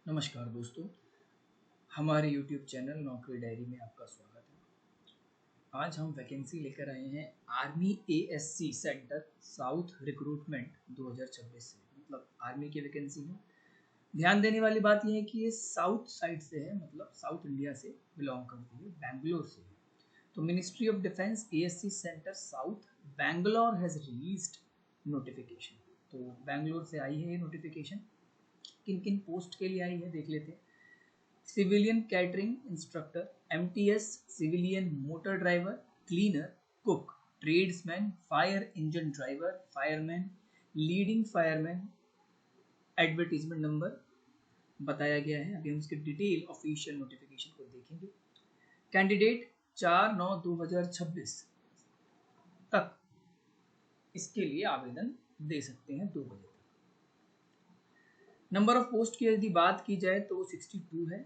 नमस्कार दोस्तों, हमारे YouTube चैनल नौकरी डायरी में आपका स्वागत है। आज हम वैकेंसी लेकर आए हैं army ASC centre south recruitment 2026 से, मतलब आर्मी की वैकेंसी है। ध्यान देने वाली बात यह है कि ये साउथ साइड से है, मतलब साउथ इंडिया से बिलोंग करती है, बैंगलोर से है। तो ministry of defence ASC centre south Bangalore has released notification. तो बैंगलोर से आई है ये नोटिफिकेशन। किन किन पोस्ट के लिए आई है देख लेते हैं। Civilian catering instructor, MTS civilian motor driver, cleaner, cook, tradesman, fire engine driver, fireman, leading fireman. Advertisement number बताया गया है। अभी हम उसके डिटेल ऑफिशियल नोटिफिकेशन को देखेंगे। कैंडिडेट 4/9/2026 तक इसके लिए आवेदन दे सकते हैं 2 बजे तक। नंबर ऑफ पोस्ट की यदि बात की जाए तो 62 है।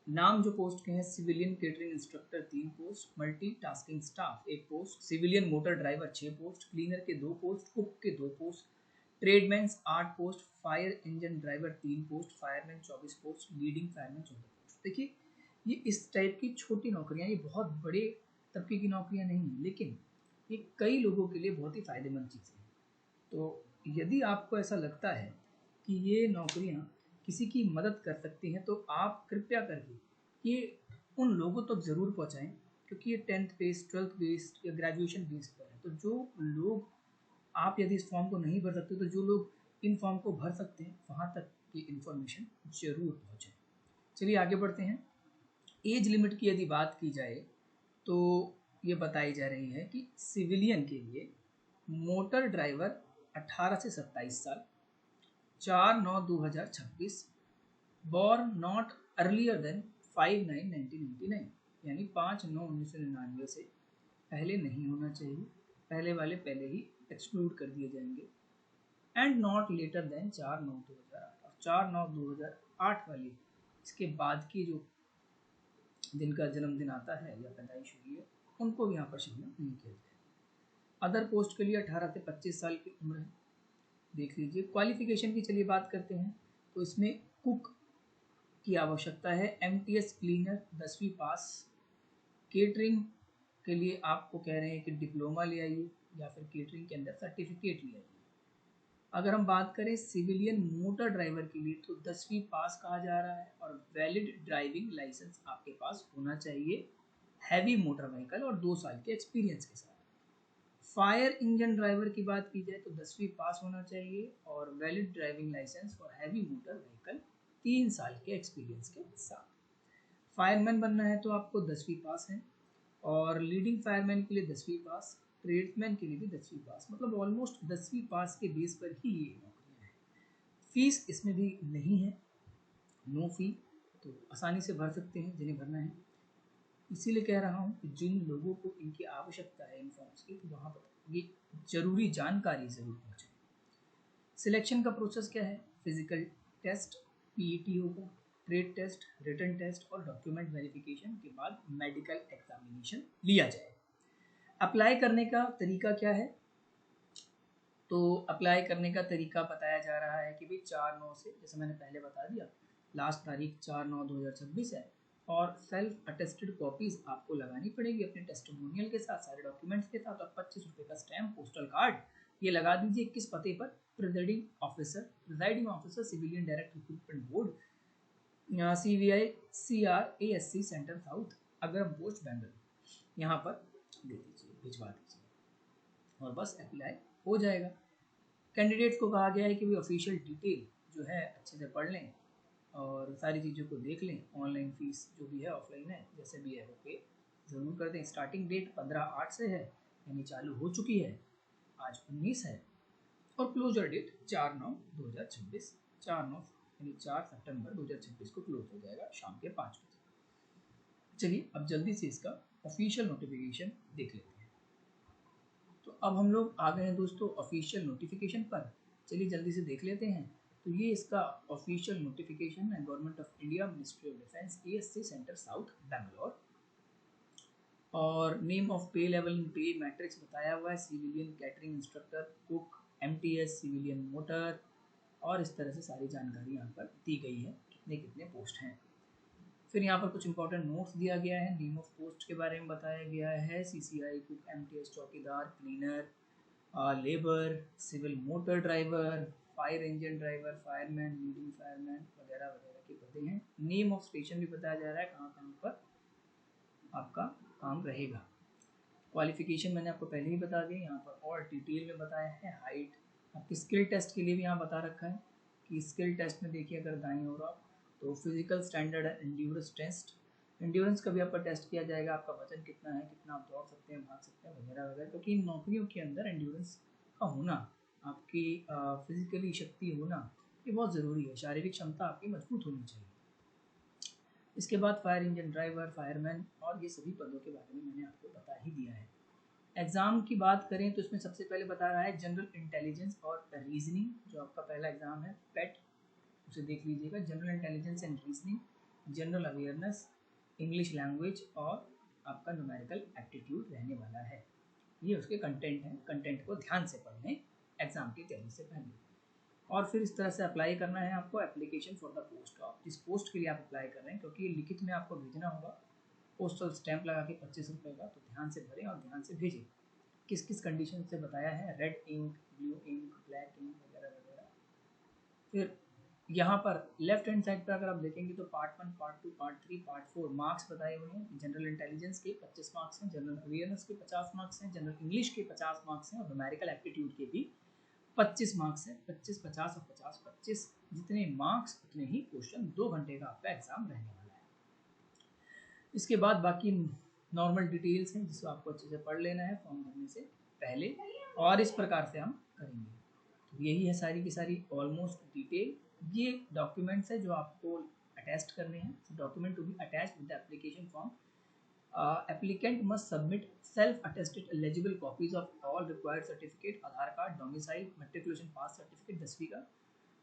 नाम जो पोस्ट के हैं, civilian catering instructor 3 post, multi tasking staff 1 post, civilian motor driver 6 post, cleaner के 2 पोस्ट, कुक के 2 post, tradesmen 8 post, fire engine driver 3 post, fireman 24 post, leading fireman 14 post. देखिए, ये इस टाइप की छोटी नौकरियां, ये बहुत बड़े तबके की नौकरियां नहीं है, लेकिन ये कई लोगों के लिए बहुत ही फायदेमंद चीज़ है। तो यदि आपको ऐसा लगता है कि ये नौकरियां किसी की मदद कर सकती हैं, तो आप कृपया करके ये उन लोगों तक ज़रूर पहुंचाएं, क्योंकि ये 10th बेस्ड, 12th बेस्ड या ग्रेजुएशन बेस्ड पर है। तो जो लोग, आप यदि इस फॉर्म को नहीं भर सकते, तो जो लोग इन फॉर्म को भर सकते हैं, वहाँ तक ये इन्फॉर्मेशन जरूर पहुँचे। चलिए आगे बढ़ते हैं। एज लिमिट की यदि बात की जाए तो ये बताई जा रही है कि सिविलियन के लिए मोटर ड्राइवर 18 से 27 साल, 4/9/2026, बॉर्न नॉट अर्लियर देन 5/9/1999, यानी 5/9/1999 से पहले नहीं होना चाहिए। पहले वाले पहले ही एक्सक्लूड कर दिए जाएंगे। एंड नॉट लेटर देन 4/9/2008, और 4/9/2008 वाले इसके बाद की जो जिनका जन्मदिन आता है या पैदाइश हुई है, उनको भी यहाँ पर शामिल नहीं किया जाए। अदर पोस्ट के लिए 18 से 25 साल की उम्र है। देख लीजिए। क्वालिफिकेशन की चलिए बात करते हैं, तो इसमें कुक की आवश्यकता है, MTS क्लीनर 10वीं पास। केटरिंग के लिए आपको कह रहे हैं कि डिप्लोमा ले आइए या फिर केटरिंग के अंदर सर्टिफिकेट ले आइए। अगर हम बात करें सिविलियन मोटर ड्राइवर के लिए, तो 10वीं पास कहा जा रहा है और वैलिड ड्राइविंग लाइसेंस आपके पास होना चाहिए, हैवी मोटर व्हीकल और 2 साल के एक्सपीरियंस के साथ। फायर इंजन ड्राइवर की बात की जाए तो 10वीं पास होना चाहिए और वैलिड ड्राइविंग लाइसेंस और हैवी मोटर व्हीकल 3 साल के एक्सपीरियंस के साथ। फायरमैन बनना है तो आपको 10वीं पास है, और लीडिंग फायरमैन के लिए 10वीं पास, ट्रेड्समैन के लिए भी 10वीं पास, मतलब ऑलमोस्ट 10वीं पास के बेस पर ही ये नौकरियाँ हैं। फीस इसमें भी नहीं है, नो फी, तो आसानी से भर सकते हैं जिन्हें भरना है। इसीलिए कह रहा हूँ कि जिन लोगों को इनकी आवश्यकता है इन फॉर्म्स की, तो वहाँ पर ये जरूरी जानकारी ज़रूर पहुँचे। सिलेक्शन का प्रोसेस क्या है? फिजिकल टेस्ट, PET होगा, ट्रेड टेस्ट, रिटन टेस्ट और डॉक्यूमेंट वेरिफिकेशन के बाद मेडिकल एग्जामिनेशन लिया जाए। अप्लाई करने का तरीका क्या है? तो अप्लाई करने का तरीका बताया जा रहा है कि भाई 4/9 से, जैसे मैंने पहले बता दिया, लास्ट तारीख 4/9/2026 है, और सेल्फ अटेस्टेड कॉपीज आपको लगानी पड़ेगी अपने टेस्टिमोनियल के साथ, सारे डॉक्यूमेंट्स के साथ, और 25 रुपये का स्टैम्प, पोस्टल कार्ड ये लगा दीजिए। किस पते पर? Presiding officer civilian direct recruitment board, CVI CRASC centre south, Agaram post Bengaluru, यहाँ पर दे दीजिए, भिजवा दीजिए, और बस अप्लाई हो जाएगा। कैंडिडेट्स को कहा गया है कि वे ऑफिशियल डिटेल जो है अच्छे से पढ़ लें और सारी चीज़ों को देख लें। ऑनलाइन फीस जो भी है, ऑफलाइन है, जैसे भी है वो पे ज़रूर कर दें। स्टार्टिंग डेट 15/8 से है, यानी चालू हो चुकी है, आज 19 है, और क्लोजर डेट 4/9/2026, 4/9 यानी 4 सितंबर 2026 को क्लोज हो जाएगा शाम के 5 बजे। चलिए अब जल्दी से इसका ऑफिशियल नोटिफिकेशन देख लेते हैं। तो अब हम लोग आ गए हैं दोस्तों ऑफिशियल नोटिफिकेशन पर। चलिए जल्दी से देख लेते हैं। तो ये इसका ऑफिशियल नोटिफिकेशन है, government of India, ministry of defence, ASC centre south Bangalore, और नेम ऑफ पे लेवल, पे मैट्रिक्स बताया हुआ है, civilian catering instructor, cook, MTS civilian motor, और इस तरह से सारी जानकारी यहाँ पर दी गई है। कितने कितने पोस्ट हैं। फिर यहाँ पर कुछ इंपॉर्टेंट नोट्स दिया गया है, नेम ऑफ पोस्ट के बारे में बताया गया है, सीसीआई, कुक, एमटीएस, चौकीदार, cleaner, labour, civil motor driver, fire engine driver, fireman, leading fireman वगैरह वगैरह के पदे हैं। नेम ऑफ स्टेशन भी बताया जा रहा है कहाँ कहाँ पर आपका काम रहेगा। क्वालिफिकेशन मैंने आपको पहले ही बता दी, यहाँ पर और डिटेल में बताया है। हाइट आपकी स्किल टेस्ट के लिए भी यहाँ बता रखा है कि स्किल टेस्ट में देखिए अगर दाईं ओर आप तो फिजिकल स्टैंडर्ड है, एंड्योरेंस टेस्ट, एंड्योरेंस का भी आपका टेस्ट किया जाएगा, आपका वजन कितना है, कितना आप दौड़ सकते हैं, भाग सकते हैं वगैरह वगैरह, क्योंकि इन नौकरियों के अंदर एंड्योरेंस का होना, आपकी फिजिकली शक्ति होना ये बहुत ज़रूरी है, शारीरिक क्षमता आपकी मजबूत होनी चाहिए। इसके बाद फायर इंजन ड्राइवर, फायरमैन और ये सभी पदों के बारे में मैंने आपको बता ही दिया है। एग्ज़ाम की बात करें तो इसमें सबसे पहले बता रहा है जनरल इंटेलिजेंस और रीजनिंग, जो आपका पहला एग्ज़ाम है पेट, उसे देख लीजिएगा। General intelligence and reasoning, general awareness, English language और आपका न्यूमेरिकल एप्टीट्यूड रहने वाला है। ये उसके कंटेंट हैं, कंटेंट को ध्यान से पढ़ लें एग्ज़ाम की तैयारी से पहले। और फिर इस तरह से अप्लाई करना है आपको application for the post of, जिस पोस्ट के लिए आप अप्लाई कर रहे हैं, क्योंकि ये लिखित में आपको भेजना होगा, पोस्टल स्टैंप लगा के 25 रुपये का, तो ध्यान से भरें और ध्यान से भेजें। किस किस कंडीशन से बताया है, red ink, blue ink, black ink वगैरह वगैरह। फिर यहाँ पर लेफ्ट हैंड साइड पर अगर आप देखेंगे तो part 1, part 2, part 3, part 4 marks बताए हुए हैं। जनरल इंटेलिजेंस के 25 मार्क्स हैं, जनरल अवेयरनेस के 50 मार्क्स हैं, जनरल इंग्लिश के 50 मार्क्स हैं और न्यूमेरिकल एप्टीट्यूड के भी 25 मार्क्स हैं। 25, 50 और 50, 25 जितने मार्क्स उतने ही क्वेश्चन, 2 घंटे का आपका एग्जाम रहने वाला है। इसके बाद बाकी नॉर्मल डिटेल्स हैं जिसको आपको अच्छे से पढ़ लेना है फॉर्म भरने से पहले, और इस प्रकार से हम करेंगे। तो यही है सारी की सारी ऑलमोस्ट डिटेल। ये डॉक्यूमेंट्स है जो आपको अटैच करने हैं। Document to be attached with the application form. Applicant must submit self-attested eligible copies of all required certificate, Aadhaar card, domicile, matriculation pass certificate 10वीं का,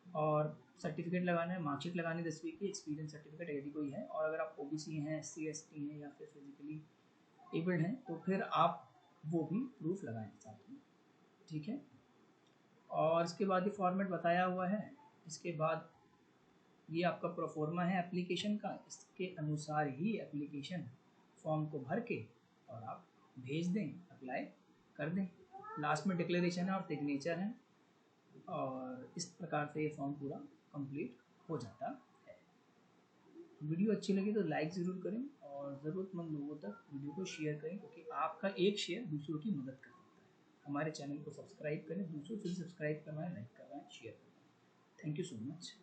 और सर्टिफिकेट लगाना है, मार्कशीट लगानी 10वीं की, एक्सपीरियंस सर्टिफिकेट यदि कोई है, और अगर आप ओबीसी हैं, SC ST हैं या फिर फिजिकली एबल्ड हैं तो फिर आप वो भी प्रूफ लगाएं साथ में, ठीक है। और इसके बाद ये फॉर्मेट बताया हुआ है। इसके बाद ये आपका प्रोफॉर्मा है एप्लीकेशन का, इसके अनुसार ही एप्लीकेशन फॉर्म को भर के और आप भेज दें, अप्लाई कर दें। लास्ट में डिक्लेरेशन है और सिग्नेचर है, और इस प्रकार से ये फॉर्म पूरा कंप्लीट हो जाता है। वीडियो अच्छी लगी तो लाइक ज़रूर करें और ज़रूरतमंद लोगों तक वीडियो को शेयर करें, क्योंकि आपका एक शेयर दूसरों की मदद कर सकता है। हमारे चैनल को सब्सक्राइब करें, दूसरों से भी सब्सक्राइब करवाएं, लाइक करवाएं, शेयर करवाएं। Thank you so much.